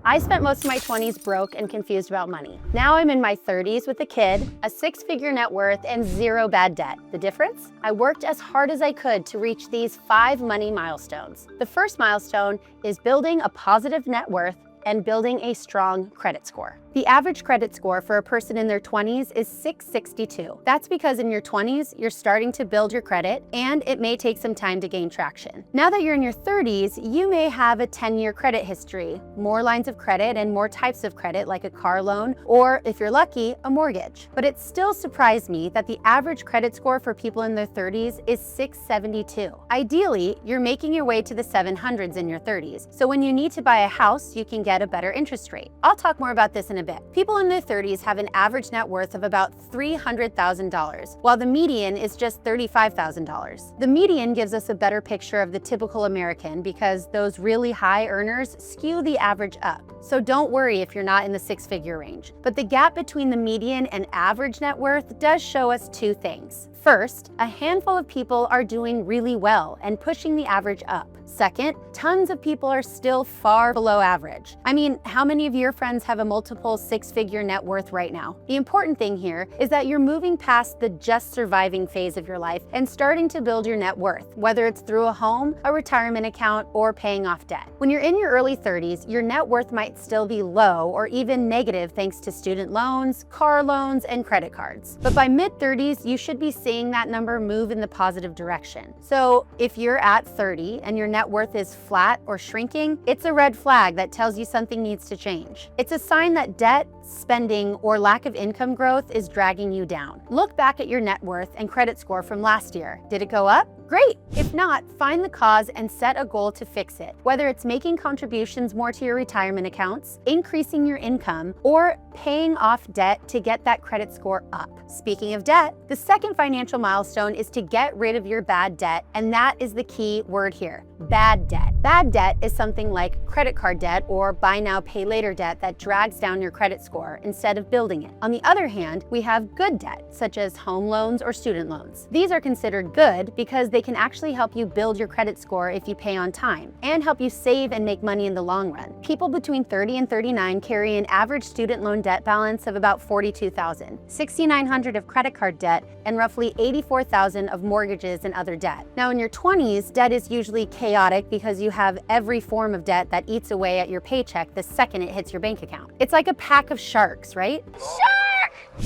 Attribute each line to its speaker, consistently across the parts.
Speaker 1: I spent most of my 20s broke and confused about money. Now I'm in my 30s with a kid, a six-figure net worth, and zero bad debt. The difference? I worked as hard as I could to reach these 5 money milestones. The first milestone is building a positive net worth and building a strong credit score. The average credit score for a person in their 20s is 662. That's because in your 20s, you're starting to build your credit, and it may take some time to gain traction. Now that you're in your 30s, you may have a 10-year credit history, more lines of credit and more types of credit like a car loan, or if you're lucky, a mortgage. But it still surprised me that the average credit score for people in their 30s is 672. Ideally, you're making your way to the 700s in your 30s, so when you need to buy a house, you can get a better interest rate. I'll talk more about this in a bit. People in their 30s have an average net worth of about $300,000, while the median is just $35,000. The median gives us a better picture of the typical American because those really high earners skew the average up. So don't worry if you're not in the six-figure range. But the gap between the median and average net worth does show us two things. First, a handful of people are doing really well and pushing the average up. Second, tons of people are still far below average. I mean, how many of your friends have a multiple six-figure net worth right now? The important thing here is that you're moving past the just surviving phase of your life and starting to build your net worth, whether it's through a home, a retirement account, or paying off debt. When you're in your early 30s, your net worth might still be low or even negative thanks to student loans, car loans, and credit cards. But by mid-30s, you should be seeing that number move in the positive direction. So if you're at 30 and your net worth is flat or shrinking, it's a red flag that tells you something needs to change. It's a sign that debt, spending, or lack of income growth is dragging you down. Look back at your net worth and credit score from last year. Did it go up? Great! If not, find the cause and set a goal to fix it. Whether it's making contributions more to your retirement accounts, increasing your income, or paying off debt to get that credit score up. Speaking of debt, the second financial milestone is to get rid of your bad debt, and that is the key word here, bad debt. Bad debt is something like credit card debt or buy now, pay later debt that drags down your credit score instead of building it. On the other hand, we have good debt, such as home loans or student loans. These are considered good because they can actually help you build your credit score if you pay on time and help you save and make money in the long run. People between 30 and 39 carry an average student loan debt balance of about $42,000, $6,900 of credit card debt, and roughly $84,000 of mortgages and other debt. Now in your 20s, debt is usually chaotic because you have every form of debt that eats away at your paycheck the second it hits your bank account. It's like a pack of sharks, right?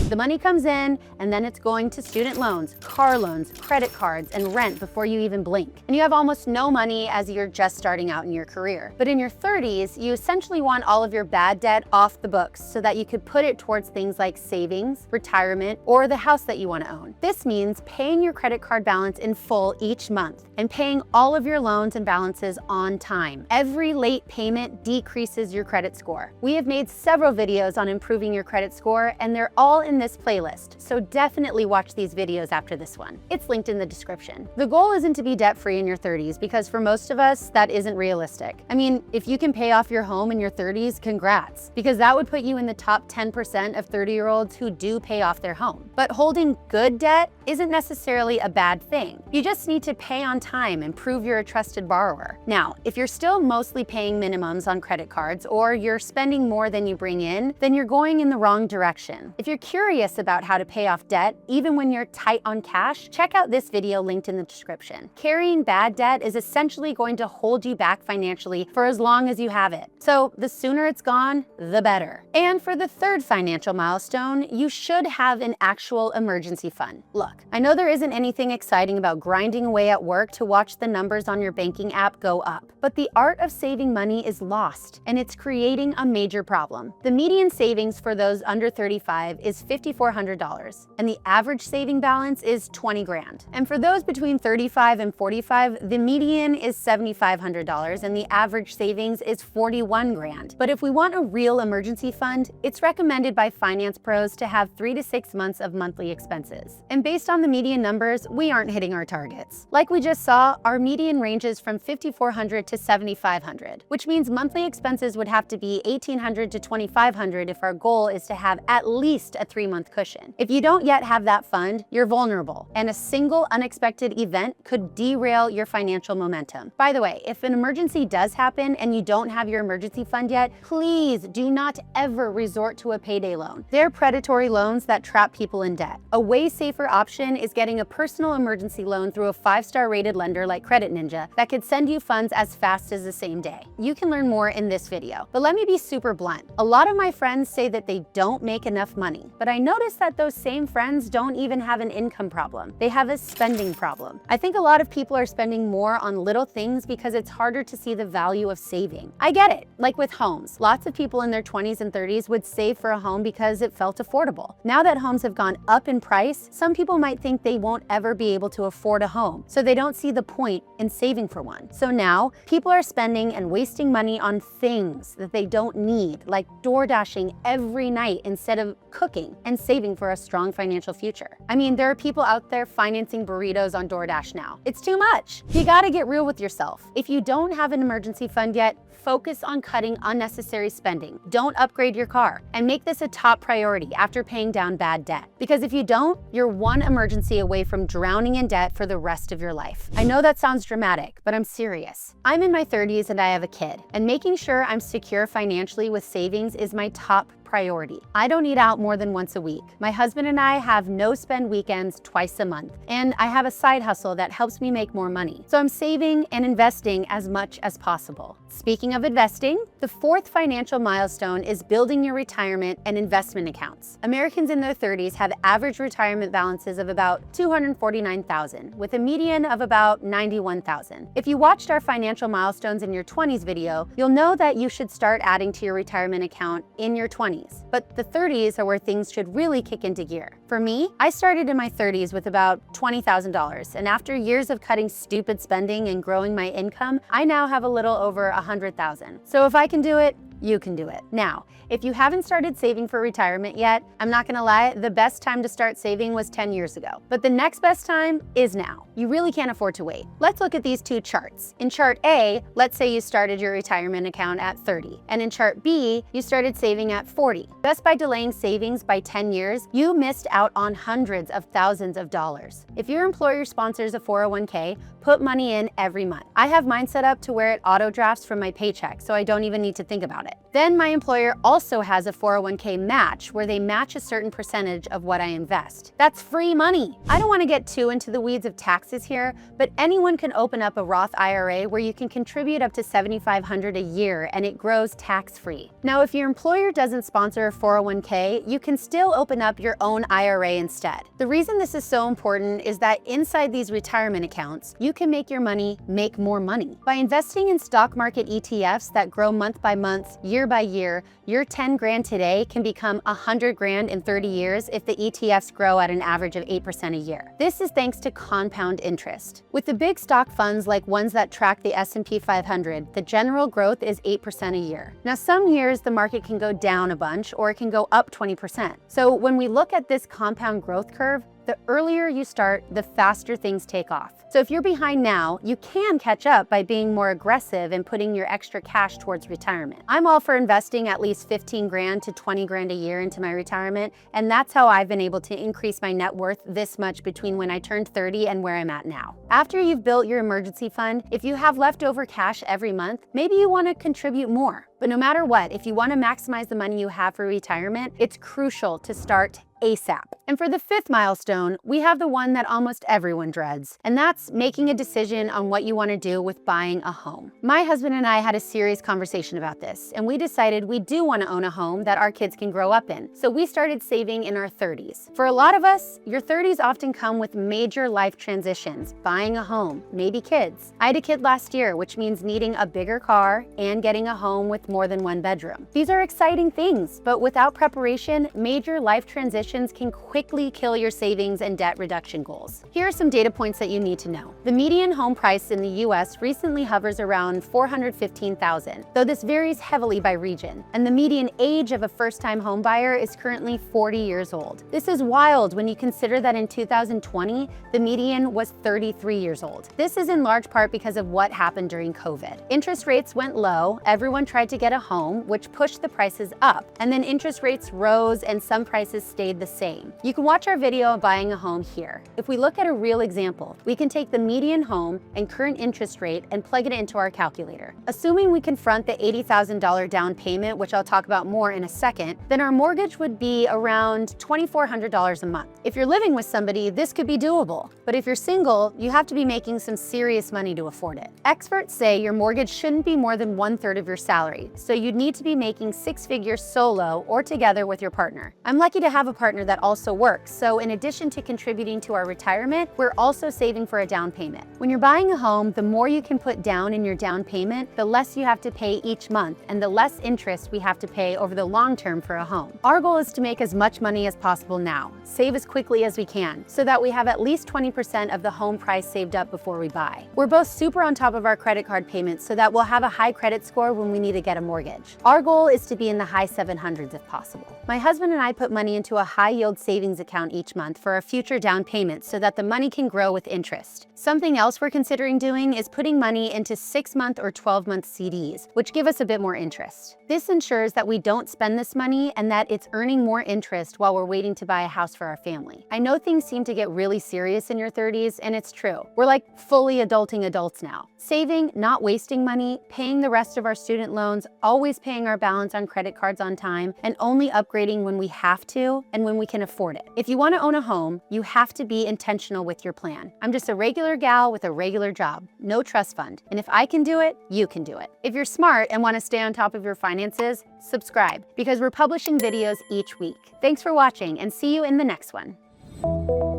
Speaker 1: The money comes in, and then it's going to student loans, car loans, credit cards, and rent before you even blink. And you have almost no money as you're just starting out in your career. But in your 30s, you essentially want all of your bad debt off the books so that you could put it towards things like savings, retirement, or the house that you want to own. This means paying your credit card balance in full each month and paying all of your loans and balances on time. Every late payment decreases your credit score. We have made several videos on improving your credit score, and they're all in this playlist, so definitely watch these videos after this one. It's linked in the description. The goal isn't to be debt-free in your 30s because for most of us, that isn't realistic. I mean, if you can pay off your home in your 30s, congrats, because that would put you in the top 10% of 30-year-olds who do pay off their home. But holding good debt isn't necessarily a bad thing. You just need to pay on time and prove you're a trusted borrower. Now, if you're still mostly paying minimums on credit cards or you're spending more than you bring in, then you're going in the wrong direction. If you're curious about how to pay off debt, even when you're tight on cash, check out this video linked in the description. Carrying bad debt is essentially going to hold you back financially for as long as you have it. So the sooner it's gone, the better. And for the third financial milestone, you should have an actual emergency fund. Look, I know there isn't anything exciting about grinding away at work to watch the numbers on your banking app go up, but the art of saving money is lost, and it's creating a major problem. The median savings for those under 35 is $5,400, and the average saving balance is 20 grand. And for those between 35 and 45, the median is $7,500, and the average savings is 41 grand. But if we want a real emergency fund, it's recommended by finance pros to have 3 to 6 months of monthly expenses. And based on the median numbers, we aren't hitting our targets. Like we just saw, our median ranges from $5,400 to $7,500, which means monthly expenses would have to be $1,800 to $2,500 if our goal is to have at least a 3-month cushion. If you don't yet have that fund, you're vulnerable, and a single unexpected event could derail your financial momentum. By the way, if an emergency does happen and you don't have your emergency fund yet, please do not ever resort to a payday loan. They're predatory loans that trap people in debt. A way safer option is getting a personal emergency loan through a 5-star rated lender like CreditNinja that could send you funds as fast as the same day. You can learn more in this video, but let me be super blunt. A lot of my friends say that they don't make enough money, but I notice that those same friends don't even have an income problem. They have a spending problem. I think a lot of people are spending more on little things because it's harder to see the value of saving. I get it. Like with homes, lots of people in their 20s and 30s would save for a home because it felt affordable. Now that homes have gone up in price, some people might think they won't ever be able to afford a home, so they don't see the point in saving for one. So now, people are spending and wasting money on things that they don't need, like door dashing every night instead of cooking and saving for a strong financial future. I mean, there are people out there financing burritos on DoorDash now. It's too much. You gotta get real with yourself. If you don't have an emergency fund yet, focus on cutting unnecessary spending. Don't upgrade your car, and make this a top priority after paying down bad debt. Because if you don't, you're one emergency away from drowning in debt for the rest of your life. I know that sounds dramatic, but I'm serious. I'm in my 30s and I have a kid, and making sure I'm secure financially with savings is my top priority. I don't eat out more than once a week. My husband and I have no spend weekends twice a month, and I have a side hustle that helps me make more money. So I'm saving and investing as much as possible. Speaking of investing, the 4th financial milestone is building your retirement and investment accounts. Americans in their 30s have average retirement balances of about $249,000, with a median of about $91,000. If you watched our financial milestones in your 20s video, you'll know that you should start adding to your retirement account in your 20s. But the 30s are where things should really kick into gear. For me, I started in my 30s with about $20,000, and after years of cutting stupid spending and growing my income, I now have a little over $100,000. So if I can do it, you can do it. Now, if you haven't started saving for retirement yet, I'm not gonna lie, the best time to start saving was 10 years ago. But the next best time is now. You really can't afford to wait. Let's look at these two charts. In chart A, let's say you started your retirement account at 30. And in chart B, you started saving at 40. Just by delaying savings by 10 years, you missed out on hundreds of thousands of dollars. If your employer sponsors a 401k, put money in every month. I have mine set up to where it auto drafts from my paycheck, so I don't even need to think about it. Then my employer also has a 401k match where they match a certain percentage of what I invest. That's free money. I don't want to get too into the weeds of taxes here, but anyone can open up a Roth IRA where you can contribute up to $7,500 a year and it grows tax-free. Now, if your employer doesn't sponsor a 401k, you can still open up your own IRA instead. The reason this is so important is that inside these retirement accounts, you can make your money make more money. By investing in stock market ETFs that grow month by month, year by year, your 10 grand today can become 100 grand in 30 years if the ETFs grow at an average of 8% a year. This is thanks to compound interest. With the big stock funds like ones that track the S&P 500, the general growth is 8% a year. Now, some years the market can go down a bunch or it can go up 20%. So when we look at this compound growth curve, the earlier you start, the faster things take off. So if you're behind now, you can catch up by being more aggressive and putting your extra cash towards retirement. I'm all for investing at least 15 grand to 20 grand a year into my retirement, and that's how I've been able to increase my net worth this much between when I turned 30 and where I'm at now. After you've built your emergency fund, if you have leftover cash every month, maybe you want to contribute more. But no matter what, if you want to maximize the money you have for retirement, it's crucial to start ASAP. And for the 5th milestone, we have the one that almost everyone dreads, and that's making a decision on what you want to do with buying a home. My husband and I had a serious conversation about this, and we decided we do want to own a home that our kids can grow up in. So we started saving in our 30s. For a lot of us, your 30s often come with major life transitions, buying a home, maybe kids. I had a kid last year, which means needing a bigger car and getting a home with more than one bedroom. These are exciting things, but without preparation, major life transitions can quickly kill your savings and debt reduction goals. Here are some data points that you need to know. The median home price in the US recently hovers around $415,000, though this varies heavily by region. And the median age of a first-time home buyer is currently 40 years old. This is wild when you consider that in 2020, the median was 33 years old. This is in large part because of what happened during COVID. Interest rates went low, everyone tried to get a home, which pushed the prices up, and then interest rates rose and some prices stayed the same. You can watch our video on buying a home here. If we look at a real example, we can take the median home and current interest rate and plug it into our calculator. Assuming we can front the $80,000 down payment, which I'll talk about more in a second, then our mortgage would be around $2,400 a month. If you're living with somebody, this could be doable. But if you're single, you have to be making some serious money to afford it. Experts say your mortgage shouldn't be more than 1/3 of your salary, so you'd need to be making 6 figures solo or together with your partner. I'm lucky to have a partner that also works, so in addition to contributing to our retirement, we're also saving for a down payment. When you're buying a home, the more you can put down in your down payment, the less you have to pay each month and the less interest we have to pay over the long term for a home. Our goal is to make as much money as possible now, save as quickly as we can, so that we have at least 20% of the home price saved up before we buy. We're both super on top of our credit card payments so that we'll have a high credit score when we need to get a mortgage. Our goal is to be in the high 700s if possible. My husband and I put money into a high-yield savings account each month for our future down payments so that the money can grow with interest. Something else we're considering doing is putting money into 6-month or 12-month CDs, which give us a bit more interest. This ensures that we don't spend this money and that it's earning more interest while we're waiting to buy a house for our family. I know things seem to get really serious in your 30s, and it's true. We're like fully adulting adults now. Saving, not wasting money, paying the rest of our student loans, always paying our balance on credit cards on time, and only upgrading when we have to and when we can afford it. If you want to own a home, you have to be intentional with your plan. I'm just a regular gal with a regular job, no trust fund. And if I can do it, you can do it. If you're smart and want to stay on top of your finances, subscribe because we're publishing videos each week. Thanks for watching and see you in the next one.